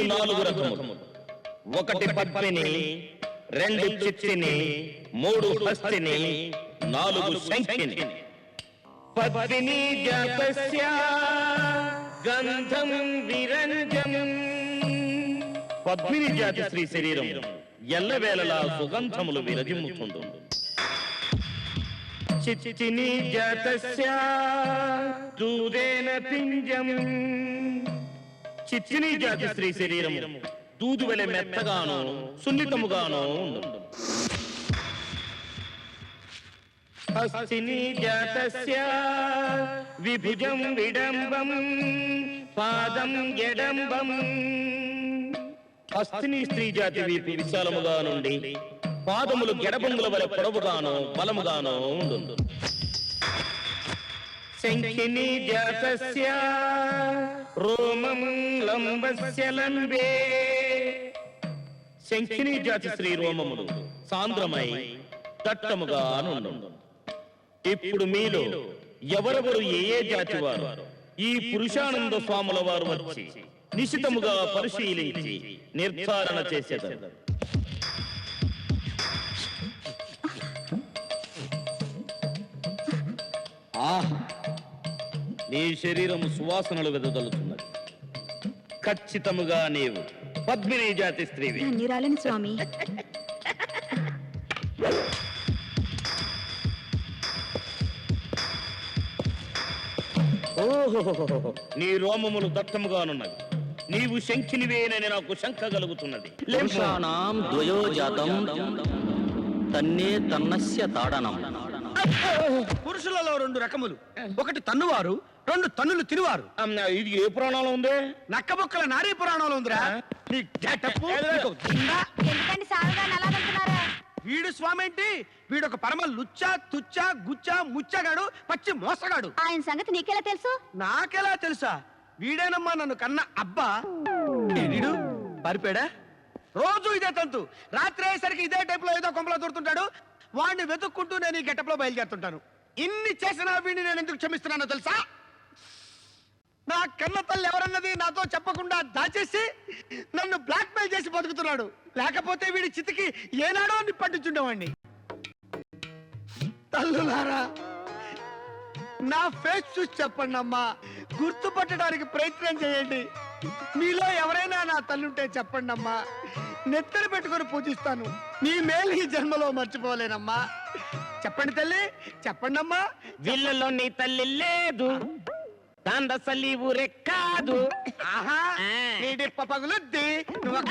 4 రకములు. 1 పద్మిని, 2 చిత్తిని, 3 హస్తిని, 4 శంఖిని. పద్మిని జాతస్య గంధం విరంజం. పద్మిని జాతి స్త్రీ శరీరం ఎల్లవేళలా సుగంధములు విరజిమ్ముచుండు. చిత్తిని జాతస్య దూదేన పింజం. చిత్తిని జాతి స్త్రీ శరీరం దూదు వలె మెత్తగాను సున్నితముగాను ఉండు. హస్తిని జాతస్య విభుజం విడంబం పాదం ఎడంబం. హస్తిని స్త్రీ జాతి వీపు విశాలముగా నుండి పాదములు గెడబంగుల వలె పొడవుగాను బలముగాను ఉండు. శంఖిని జాతస్య రోమం లంబస్య లంబే. శంఖిని జాతి స్త్రీ రోమములు సాంద్రమై దట్టముగా నుండు. ఇప్పుడు మీలో ఎవరెవరు ఏ జాతి వారు ఈ పురుషానంద స్వాముల వారు వచ్చి నిశితముగా పరిశీలించి నిర్ధారణ చేసేదారు. నీ శరీరము సువాసనలు వెదజల్లుతున్నది. ఖచ్చితముగా నీవు పద్మిని జాతి స్త్రీవి. ధన్యురాలని స్వామి. నీ రోమములు దట్టముగానున్నవి. నీవు శంఖినివేనని నాకు శంక కలుగుతున్నది. పురుషాణం ద్వయోజాతం తన్నే తన్నస్య తాడనం. పురుషులలో 2 రకములు. 1 తన్నువారు, 2 తన్నులు తినువారు. ఇది ఏ పురాణంలో ఉంది? నక్కబొక్కల నారీ పురాణంలో ఉందిరా. వీడు స్వామి ఏంటి? వీడొక పరమ లుచ్చా తుచ్చా గుచ్చా ముచ్చగాడు, పచ్చి మోసగాడు. ఆయన సంగతి నీకెలా తెలుసు? నాకెలా తెలుసా? వీడేనమ్మా నన్ను కన్న అబ్బా. వీడు పరిపేడా? రోజు ఇదే తంతు. రాత్రి అయ్యేసరికి ఇదే టైప్ లో ఏదో కొంపలో దొరుకుతుంటాడు. వాడిని వెతుక్కుంటూ నేను ఈ గెటప్ లో బయలుదేరుతుంటాను. ఇన్ని చేసినా వీడిని నేను ఎందుకు క్షమిస్తున్నానో తెలుసా? నా కన్న తల్లి ఎవరన్నది నాతో చెప్పకుండా దాచేసి నన్ను బ్లాక్ మెయిల్ చేసి బతుకుతున్నాడు. లేకపోతే వీడి చితికి ఏనాడో నిప్పట్టించుండేవాడిని. తల్లులారా, నా ఫేస్ చూసి చెప్పండి అమ్మా. గుర్తుపట్టడానికి ప్రయత్నం చేయండి. మీలో ఎవరైనా నా తల్లుంటే చెప్పండి అమ్మా. నెత్తలు పెట్టుకొని పూజిస్తాను. నీ మేలు ఈ జన్మలో మర్చిపోలేనమ్మా. చెప్పండి తల్లి, చెప్పండి అమ్మా. వీళ్ళలో నీ తల్లి లేదు, దాందసలి ఊరే కాదు. ఆహా, నీ డిప్ప పగులుద్ది. నువ్వు